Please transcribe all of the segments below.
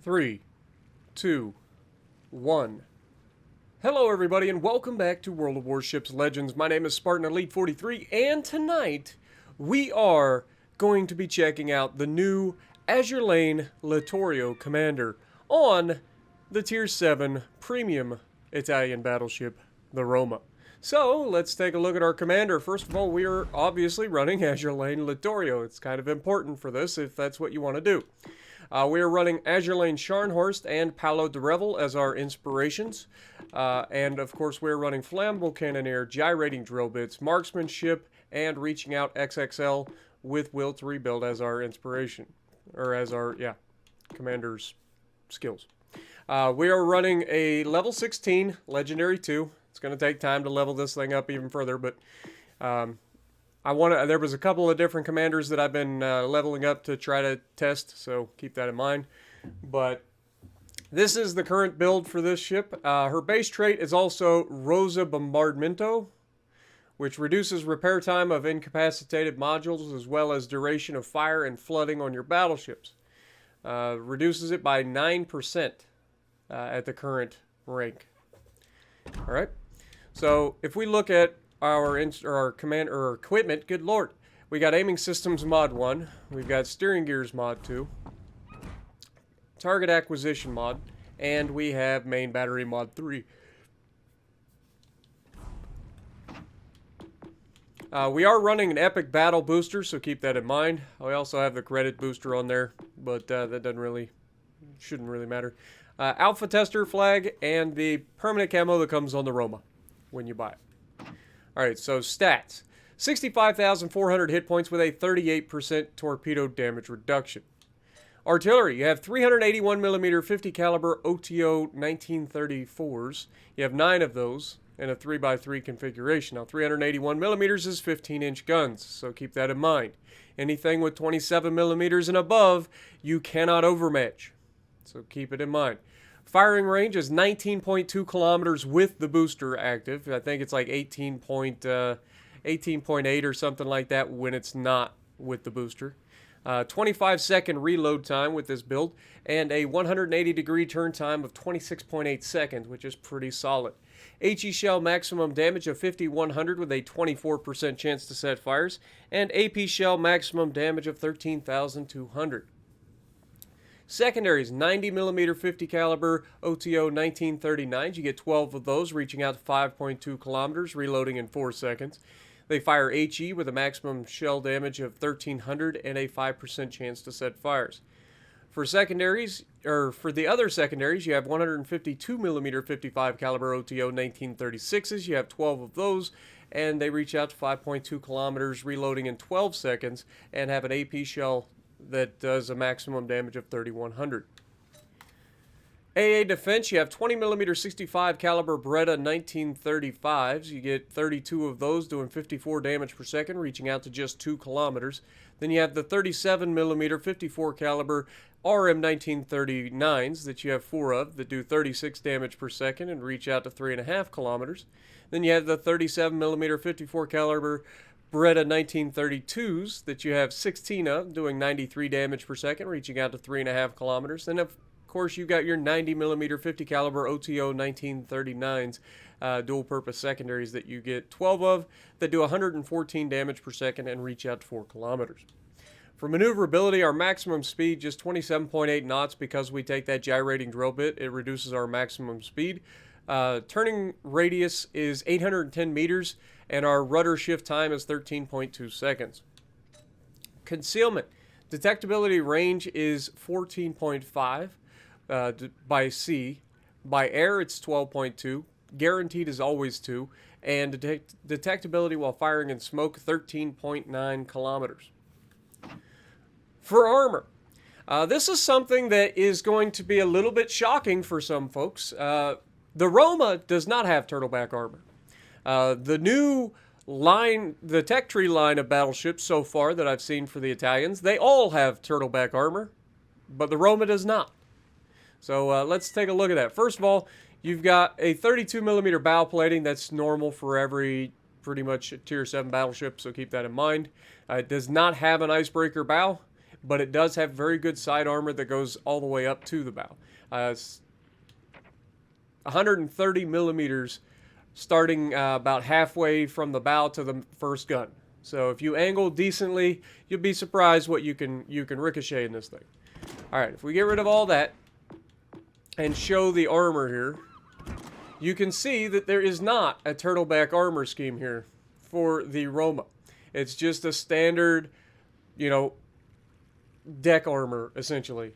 Three, two, one. Hello, everybody, and welcome back to World of Warships Legends. My name is Spartan Elite 43, and tonight we are going to be checking out the new Azure Lane Littorio Commander on the Tier 7 Premium Italian battleship, the Roma. So, let's take a look at our commander. First of all, we are obviously running Azure Lane Littorio. It's kind of important for this if that's what you want to do. We are running Azure Lane Scharnhorst and Paolo de Revel as our inspirations. And of course, we're running Flammable Cannoneer, Gyrating Drill Bits, Marksmanship, and Reaching Out XXL with Will to Rebuild as our inspiration. Or as our, commander's skills. We are running a level 16 Legendary 2. It's going to take time to level this thing up even further, but there was a couple of different commanders that I've been leveling up to try to test, so keep that in mind. But this is the current build for this ship. Her base trait is also Rosa Bombardmento, which reduces repair time of incapacitated modules as well as duration of fire and flooding on your battleships. Reduces it by 9% at the current rank. All right. So if we look at our equipment, good lord, we got aiming systems mod 1, we've got steering gears mod 2, target acquisition mod, and we have main battery mod 3. We are running an epic battle booster, so keep that in mind. We also have the credit booster on there, but that shouldn't really matter. Alpha tester flag and the permanent camo that comes on the Roma when you buy it. Alright, so stats. 65,400 hit points with a 38% torpedo damage reduction. Artillery, you have 381mm 50 caliber OTO 1934s. You have 9 of those in a 3x3 configuration. Now 381mm is 15-inch guns, so keep that in mind. Anything with 27mm and above, you cannot overmatch. So keep it in mind. Firing range is 19.2 kilometers with the booster active. I think it's like 18.8 or something like that when it's not with the booster. 25-second reload time with this build, and a 180-degree turn time of 26.8 seconds, which is pretty solid. HE shell maximum damage of 5,100 with a 24% chance to set fires, and AP shell maximum damage of 13,200. Secondaries, 90mm 50 caliber OTO 1939s. You get 12 of those, reaching out to 5.2 kilometers, reloading in 4 seconds. They fire HE with a maximum shell damage of 1,300 and a 5% chance to set fires. For secondaries, or for the other secondaries, you have 152mm 55 caliber OTO 1936s. You have 12 of those, and they reach out to 5.2 kilometers, reloading in 12 seconds, and have an AP shell that does a maximum damage of 3,100. AA defense, you have 20mm 65 caliber Beretta 1935s. You get 32 of those, doing 54 damage per second, reaching out to just 2 kilometers. Then you have the 37mm 54 caliber RM 1939s that you have 4 of that do 36 damage per second and reach out to 3.5 kilometers. Then you have the 37mm 54 caliber Beretta 1932s that you have 16 of, doing 93 damage per second, reaching out to 3.5 kilometers. Then, of course, you've got your 90mm 50 caliber OTO 1939s dual-purpose secondaries that you get 12 of that do 114 damage per second and reach out to 4 kilometers. For maneuverability, our maximum speed just 27.8 knots because we take that gyrating drill bit. It reduces our maximum speed. Turning radius is 810 meters, and our rudder shift time is 13.2 seconds. Concealment. Detectability range is 14.5 by sea. By air, it's 12.2. Guaranteed is always 2. And detectability while firing in smoke, 13.9 kilometers. For armor. This is something that is going to be a little bit shocking for some folks. The Roma does not have turtleback armor. The new line, the tech tree line of battleships so far that I've seen for the Italians, they all have turtleback armor, but the Roma does not. So let's take a look at that. First of all, you've got a 32mm bow plating. That's normal for every pretty much tier 7 battleship, so keep that in mind. It does not have an icebreaker bow. but it does have very good side armor that goes all the way up to the bow. It's 130 millimeters, starting about halfway from the bow to the first gun. So if you angle decently, you'll be surprised what you can ricochet in this thing. All right, if we get rid of all that and show the armor here, you can see that there is not a turtleback armor scheme here for the ROMA. It's just a standard, deck armor, essentially.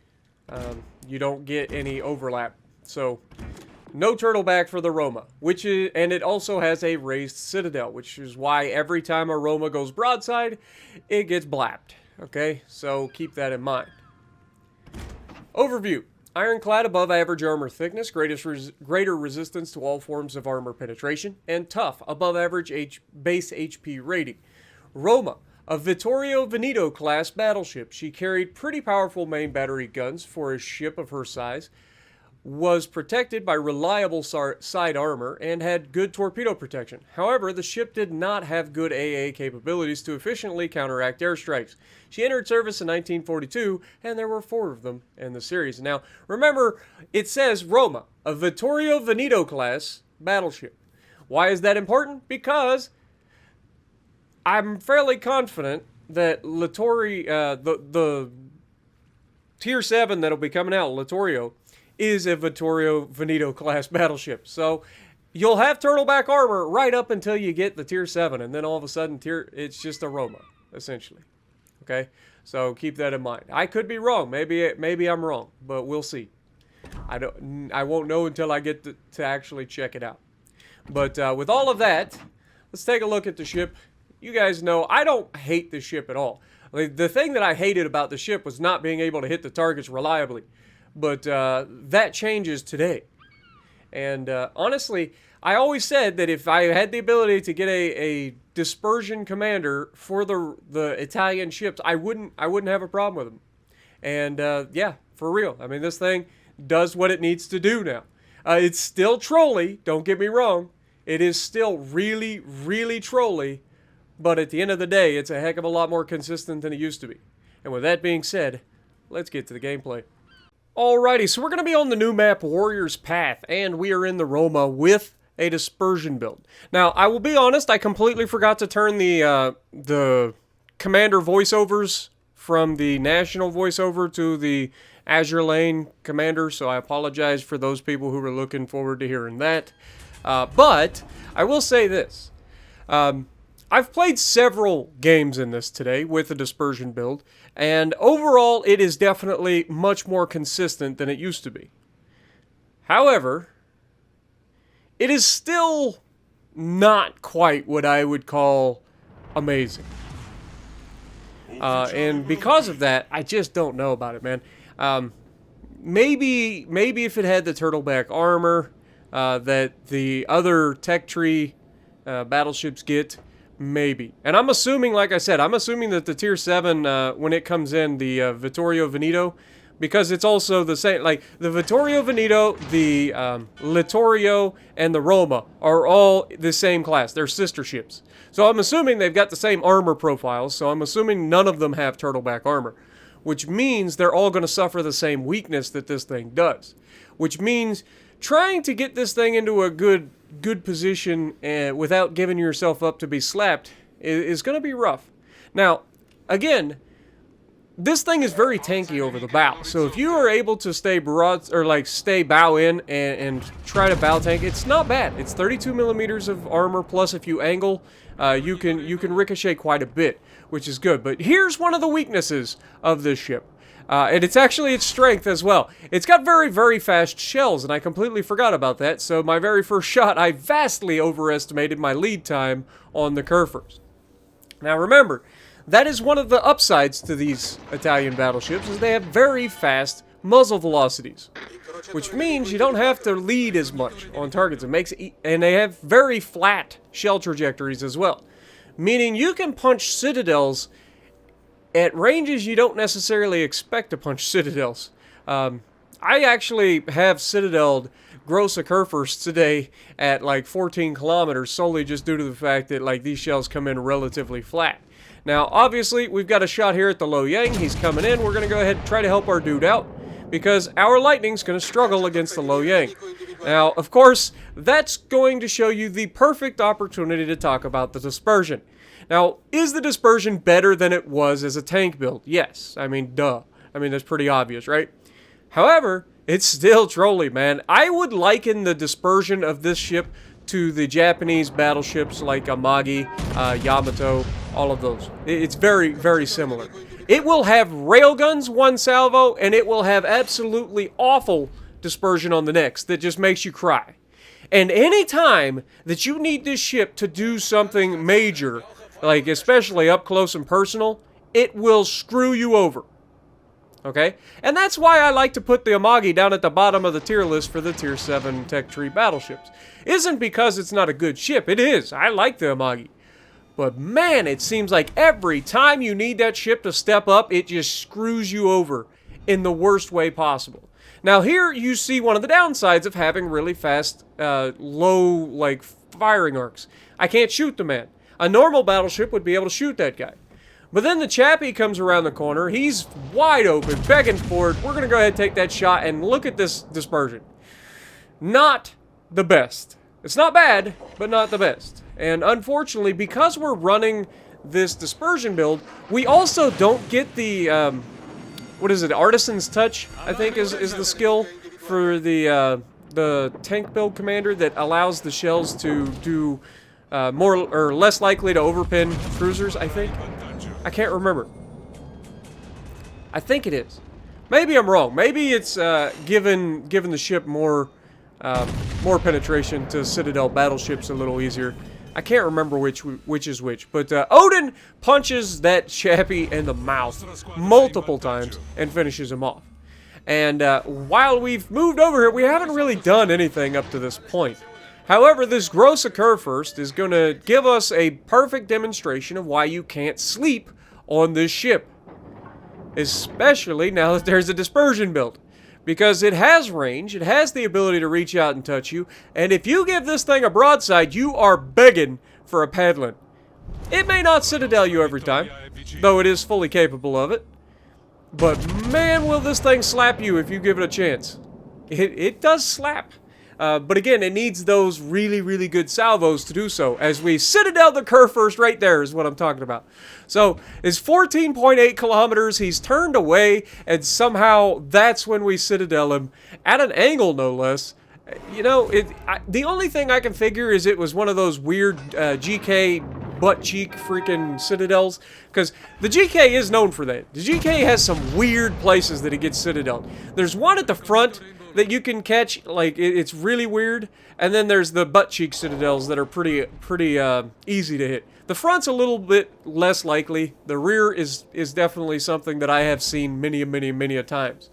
You don't get any overlap. So, no turtleback for the ROMA, and it also has a raised citadel, which is why every time a ROMA goes broadside, it gets blapped. Okay, so keep that in mind. Overview. Ironclad, above average armor thickness, greater resistance to all forms of armor penetration, and tough, above average base HP rating. ROMA, a Vittorio Veneto class battleship. She carried pretty powerful main battery guns for a ship of her size, was protected by reliable side armor, and had good torpedo protection. However, the ship did not have good AA capabilities to efficiently counteract airstrikes. She entered service in 1942, and there were 4 of them in the series. Now, remember, it says ROMA, a Vittorio Veneto class battleship. Why is that important? Because I'm fairly confident that the Tier 7 that'll be coming out, Littorio, is a Vittorio Veneto class battleship. So you'll have turtleback armor right up until you get the Tier 7, and then all of a sudden it's just a ROMA, essentially. Okay? So keep that in mind. I could be wrong. Maybe I'm wrong, but we'll see. I won't know until I get to actually check it out. But with all of that, let's take a look at the ship. You guys know I don't hate the ship at all. The thing that I hated about the ship was not being able to hit the targets reliably. But that changes today. And honestly, I always said that if I had the ability to get a dispersion commander for the Italian ships, I wouldn't have a problem with them. And yeah, for real. I mean, this thing does what it needs to do now. It's still trolly, don't get me wrong. It is still really, really trolly. But at the end of the day, it's a heck of a lot more consistent than it used to be. And with that being said, let's get to the gameplay. Alrighty, so we're going to be on the new map, Warrior's Path, and we are in the ROMA with a dispersion build. Now, I will be honest, I completely forgot to turn the commander voiceovers from the national voiceover to the Azure Lane commander, so I apologize for those people who were looking forward to hearing that. But I will say this. I've played several games in this today with the dispersion build, and overall it is definitely much more consistent than it used to be. However, it is still not quite what I would call amazing. And because of that, I just don't know about it, man. Maybe if it had the turtleback armor that the other tech tree battleships get, maybe. And I'm assuming, like I said, I'm assuming that the Tier 7, when it comes in, the Vittorio Veneto, because it's also the same, like, the Vittorio Veneto, the Littorio, and the ROMA are all the same class. They're sister ships. So I'm assuming they've got the same armor profiles, so I'm assuming none of them have turtleback armor, which means they're all going to suffer the same weakness that this thing does, which means trying to get this thing into a good position without giving yourself up to be slapped is going to be rough. Now, again, this thing is very tanky over the bow. So if you are able to stay stay bow in and try to bow tank, it's not bad. It's 32 millimeters of armor, plus if you angle, you can ricochet quite a bit, which is good. But here's one of the weaknesses of this ship. And it's actually its strength as well. It's got very, very fast shells, and I completely forgot about that. So my very first shot, I vastly overestimated my lead time on the Kerfers. Now remember, that is one of the upsides to these Italian battleships, is they have very fast muzzle velocities, which means you don't have to lead as much on targets. And they have very flat shell trajectories as well, meaning you can punch citadels at ranges you don't necessarily expect to punch citadels. I actually have citadeled Grossa Kerfers today at like 14 kilometers solely just due to the fact that like these shells come in relatively flat. Now, obviously, we've got a shot here at the Lo Yang. He's coming in. We're going to go ahead and try to help our dude out, because our Lightning's going to struggle against the Lo Yang. Now, of course, that's going to show you the perfect opportunity to talk about the Dispersion. Now, is the Dispersion better than it was as a tank build? Yes. I mean, duh. I mean, that's pretty obvious, right? However, it's still trolly, man. I would liken the Dispersion of this ship to the Japanese battleships like Amagi, Yamato, all of those. It's very, very similar. It will have railguns, one salvo, and it will have absolutely awful dispersion on the next that just makes you cry. And any time that you need this ship to do something major, like especially up close and personal, it will screw you over. Okay? And that's why I like to put the Amagi down at the bottom of the tier list for the tier 7 tech tree battleships. Isn't because it's not a good ship. It is. I like the Amagi. But man, it seems like every time you need that ship to step up, it just screws you over in the worst way possible. Now here you see one of the downsides of having really fast, low, firing arcs. I can't shoot the man. A normal battleship would be able to shoot that guy. But then the chappie comes around the corner. He's wide open, begging for it. We're going to go ahead and take that shot, and look at this dispersion. Not the best. It's not bad, but not the best. And unfortunately, because we're running this dispersion build, we also don't get the, what is it, Artisan's Touch, I think is the skill for the tank build commander that allows the shells to do more or less likely to overpin cruisers, I think. I can't remember. I think it is. Maybe I'm wrong. Maybe it's given the ship more penetration to Citadel battleships a little easier. I can't remember which is which. But Odin punches that chappie in the mouth multiple times and finishes him off. And while we've moved over here, we haven't really done anything up to this point. However, this gross occur first is going to give us a perfect demonstration of why you can't sleep on this ship. Especially now that there's a dispersion build. Because it has range, it has the ability to reach out and touch you, and if you give this thing a broadside, you are begging for a paddling. It may not Citadel you every time, though it is fully capable of it. But man, will this thing slap you if you give it a chance. It does slap. But again, it needs those really, really good salvos to do so. As we Citadel the curve first, right there is what I'm talking about. So, it's 14.8 kilometers. He's turned away, and somehow that's when we Citadel him. At an angle, no less. You know, the only thing I can figure is it was one of those weird GK butt cheek freaking Citadels. Because the GK is known for that. The GK has some weird places that it gets Citadeled. There's one at the front that you can catch, like, it's really weird. And then there's the butt cheek Citadels that are pretty easy to hit. The front's a little bit less likely. The rear is definitely something that I have seen many a times.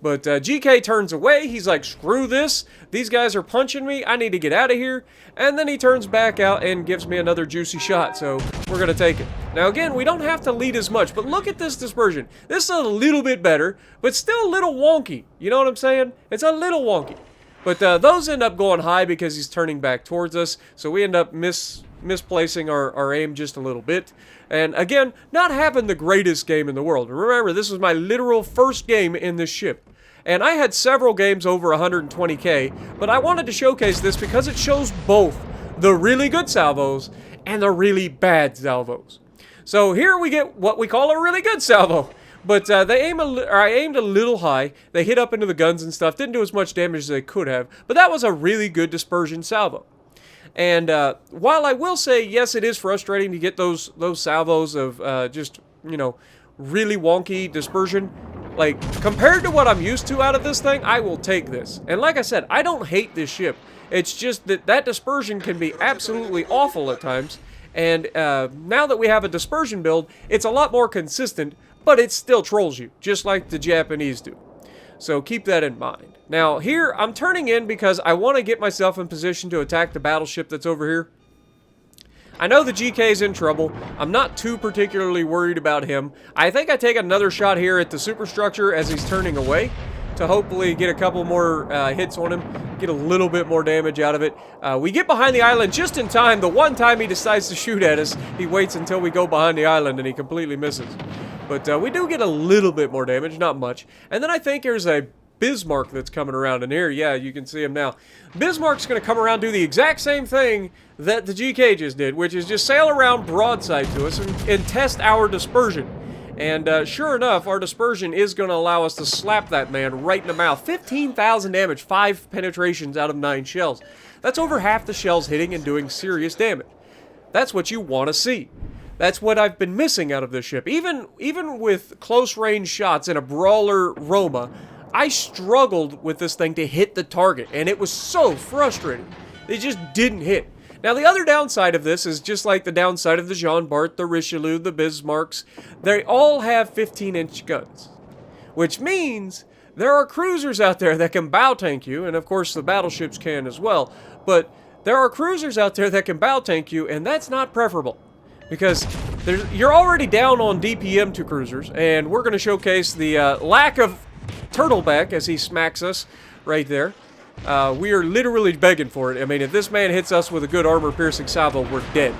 But GK turns away. He's like, screw this. These guys are punching me. I need to get out of here. And then he turns back out and gives me another juicy shot. So we're going to take it. Now, again, we don't have to lead as much. But look at this dispersion. This is a little bit better, but still a little wonky. You know what I'm saying? It's a little wonky. But those end up going high because he's turning back towards us. So we end up misplacing our aim just a little bit. And again, not having the greatest game in the world. Remember, this was my literal first game in this ship. And I had several games over 120k, but I wanted to showcase this because it shows both the really good salvos and the really bad salvos. So here we get what we call a really good salvo. But I aimed a little high. They hit up into the guns and stuff. Didn't do as much damage as they could have. But that was a really good dispersion salvo. And while I will say, yes, it is frustrating to get those salvos of just, you know, really wonky dispersion. Like, compared to what I'm used to out of this thing, I will take this. And like I said, I don't hate this ship. It's just that dispersion can be absolutely awful at times. And now that we have a dispersion build, it's a lot more consistent, but it still trolls you, just like the Japanese do. So keep that in mind. Now, here, I'm turning in because I want to get myself in position to attack the battleship that's over here. I know the GK's in trouble. I'm not too particularly worried about him. I think I take another shot here at the superstructure as he's turning away to hopefully get a couple more hits on him. get a little bit more damage out of it. We get behind the island just in time. The one time he decides to shoot at us, he waits until we go behind the island and he completely misses. But we do get a little bit more damage, not much. And then I think there's a Bismarck that's coming around in here. Yeah, you can see him now. Bismarck's going to come around, do the exact same thing that the GK just did, which is just sail around broadside to us and test our dispersion. And sure enough, our dispersion is going to allow us to slap that man right in the mouth. 15,000 damage, 5 penetrations out of 9 shells. That's over half the shells hitting and doing serious damage. That's what you want to see. That's what I've been missing out of this ship. Even with close-range shots in a brawler Roma, I struggled with this thing to hit the target, and it was so frustrating. It just didn't hit. Now, the other downside of this is just like the downside of the Jean Bart, the Richelieu, the Bismarcks. They all have 15-inch guns, which means there are cruisers out there that can bow tank you, and of course the battleships can as well, but there are cruisers out there that can bow tank you, and that's not preferable, because you're already down on DPM to cruisers, and we're going to showcase the lack of turtleback as he smacks us right there. We are literally begging for it. I mean, if this man hits us with a good armor-piercing salvo, we're dead.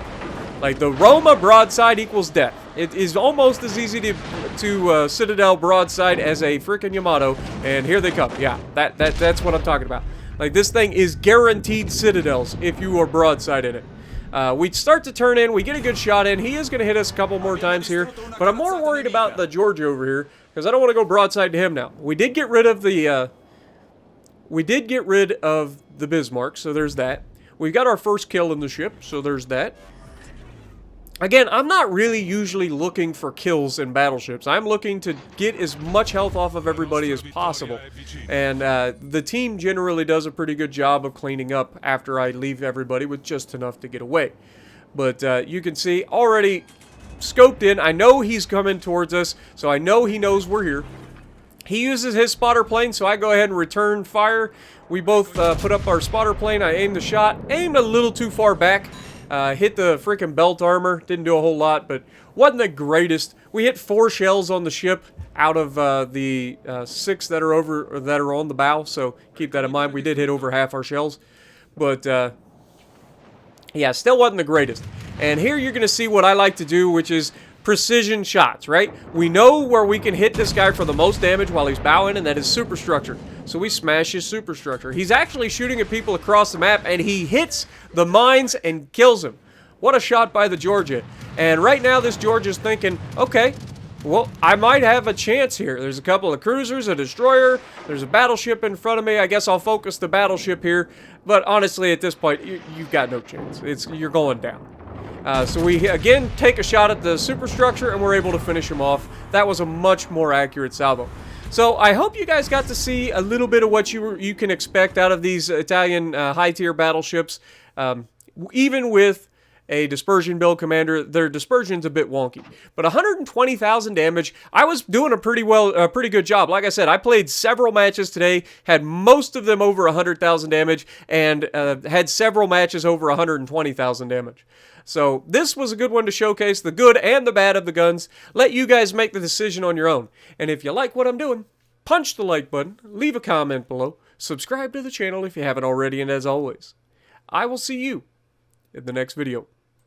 Like, the Roma broadside equals death. It is almost as easy to Citadel broadside as a freaking Yamato, and here they come. Yeah, that's what I'm talking about. Like, this thing is guaranteed Citadels if you are broadside in it. We start to turn in, we get a good shot in. He is going to hit us a couple more times here, but I'm more worried about the Georgia over here, because I don't want to go broadside to him now. We did get rid of the Bismarck, so there's that. We got our first kill in the ship, so there's that. Again, I'm not really usually looking for kills in battleships. I'm looking to get as much health off of everybody as possible. And the team generally does a pretty good job of cleaning up after I leave everybody with just enough to get away. But you can see, already scoped in. I know he's coming towards us, so I know he knows we're here. He uses his spotter plane, so I go ahead and return fire. We both put up our spotter plane. I aimed the shot. Aimed a little too far back. Hit the freaking belt armor. Didn't do a whole lot, but wasn't the greatest. We hit 4 shells on the ship out of the 6 that are on the bow, so keep that in mind. We did hit over half our shells, but yeah, still wasn't the greatest. And here you're going to see what I like to do, which is precision shots, right? We know where we can hit this guy for the most damage while he's bowing, and that is superstructure. So we smash his superstructure. He's actually shooting at people across the map, and he hits the mines and kills him. What a shot by the Georgia. And right now this Georgia's thinking, okay, well, I might have a chance here. There's a couple of cruisers, a destroyer, there's a battleship in front of me. I guess I'll focus the battleship here. But honestly, at this point, you've got no chance. You're going down. So we, again, take a shot at the superstructure, and we're able to finish him off. That was a much more accurate salvo. So I hope you guys got to see a little bit of what you can expect out of these Italian high-tier battleships. Even with a dispersion build commander, their dispersion's a bit wonky. But 120,000 damage, I was doing a pretty good job. Like I said, I played several matches today, had most of them over 100,000 damage, and had several matches over 120,000 damage. So this was a good one to showcase the good and the bad of the guns. Let you guys make the decision on your own. And if you like what I'm doing, punch the like button, leave a comment below, subscribe to the channel if you haven't already, and as always, I will see you in the next video.